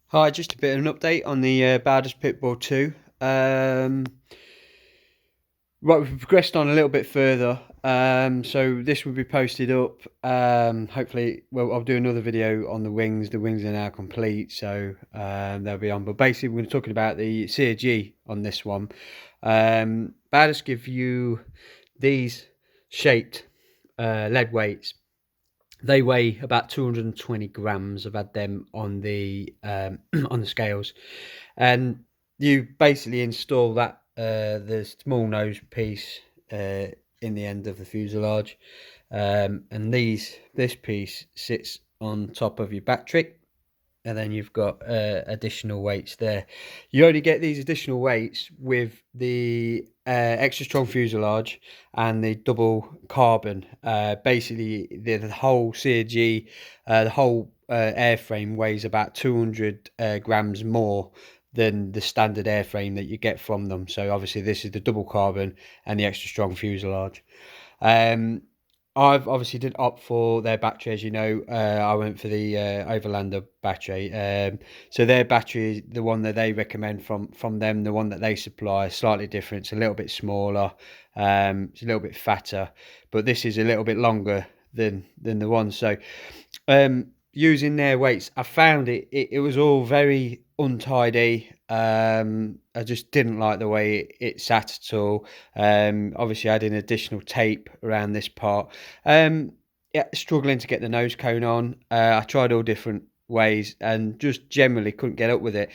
Hi, just a bit of an update on the baudis pitbull 2. Right, we've progressed on a little bit further. So this will be posted up. Hopefully, well, I'll do another video on the wings. The wings are now complete, so they'll be on. But basically, we're talking about the CG on this one. Baudis give you these shaped lead weights. They weigh about 220 grams. I've had them on the on the scales, and you basically install that the small nose piece in the end of the fuselage, and this piece sits on top of your battery, and then you've got additional weights there. You only get these additional weights with the extra strong fuselage and the double carbon. Basically, the whole CG, the whole airframe weighs about 200 grams more than the standard airframe that you get from them. So obviously this is the double carbon and the extra strong fuselage. Um, I've obviously did opt for their battery, as you know. I went for the Overlander battery. So their battery, the one that they recommend from them, the one that they supply, is slightly different. It's a little bit smaller. It's a little bit fatter, but this is a little bit longer than the one. So using their weights, I found it was all very untidy. I just didn't like the way it sat at all. Obviously adding additional tape around this part. Yeah, struggling to get the nose cone on. I tried all different ways and just generally couldn't get up with it.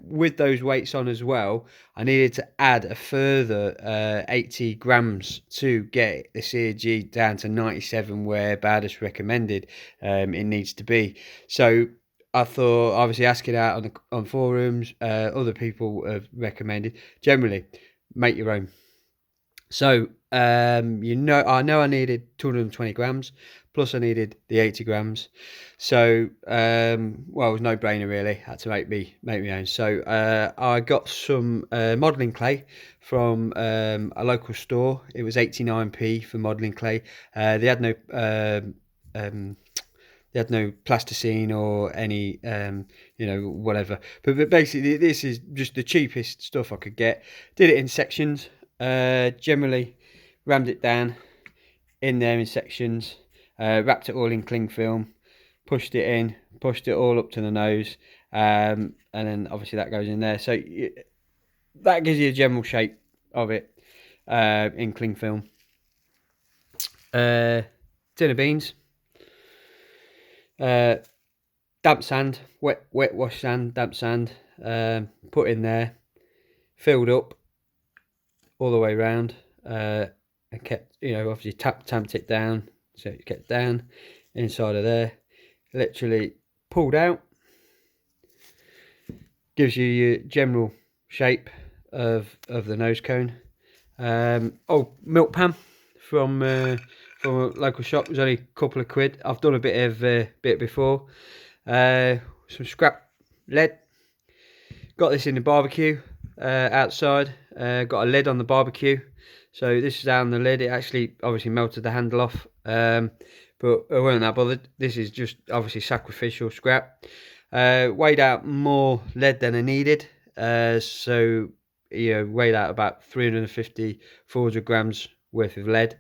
With those weights on as well, I needed to add a further 80 grams to get the CG down to 97 where Baudis recommended it needs to be. So I thought, obviously asking out on forums, other people have recommended, generally make your own. So I know I needed 220 grams, plus I needed the 80 grams. So well, it was no brainer really. Had to make my own. So I got some modelling clay from a local store. It was 89p for modelling clay. They had no plasticine or any whatever, but basically this is just the cheapest stuff I could get. Did it in sections, generally rammed it down in there in sections, wrapped it all in cling film, pushed it all up to the nose, and then obviously that goes in there. So that gives you a general shape of it in cling film. Tin of beans, damp sand, wet wash sand, damp sand, put in there, filled up all the way around, and kept, obviously tamped it down, so it kept down inside of there. Literally pulled out, gives you your general shape of the nose cone. Milk pan from a local shop, was only a couple of quid. I've done a bit before. Some scrap lead. Got this in the barbecue outside. Got a lid on the barbecue. So this is down the lid. It actually obviously melted the handle off. But I wasn't that bothered. This is just obviously sacrificial scrap. Weighed out more lead than I needed. So weighed out about 350, 400 grams worth of lead.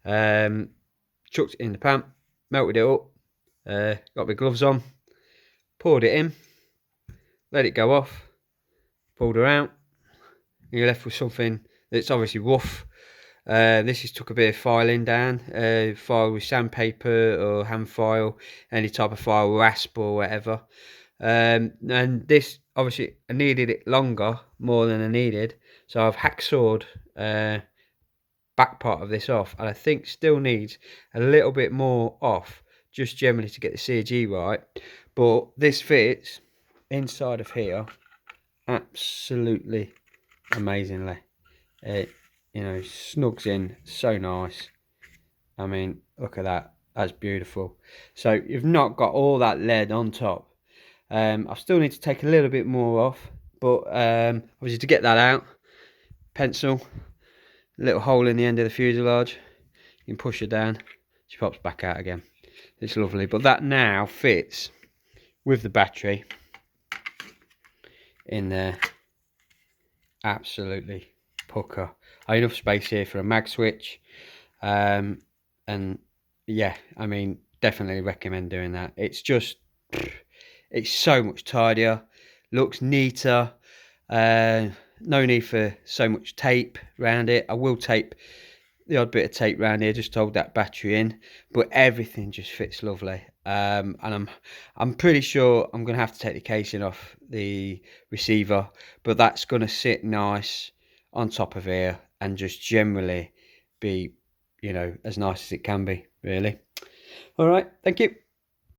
Chucked it in the pan, melted it up. Got my gloves on, poured it in, let it go off, pulled her out, and you're left with something that's obviously rough. This has took a bit of filing down, file with sandpaper or hand file, any type of file, rasp or whatever. And this, obviously, I needed it longer, more than I needed, so I've hacksawed back part of this off, and I think still needs a little bit more off, just generally to get the CG right. But this fits inside of here absolutely amazingly. It snugs in so nice. I mean, look at that, that's beautiful. So you've not got all that lead on top. I still need to take a little bit more off, but obviously to get that out, pencil, little hole in the end of the fuselage, you can push her down, she pops back out again. It's lovely. But that now fits with the battery in there. Absolutely pucker. Enough space here for a mag switch, and yeah, I mean, definitely recommend doing that. It's just, it's so much tidier, looks neater. No need for so much tape around it. I will tape the odd bit of tape around here just to hold that battery in, but everything just fits lovely. And I'm pretty sure I'm gonna have to take the casing off the receiver, but that's gonna sit nice on top of here and just generally be, you know, as nice as it can be, really. All right, thank you.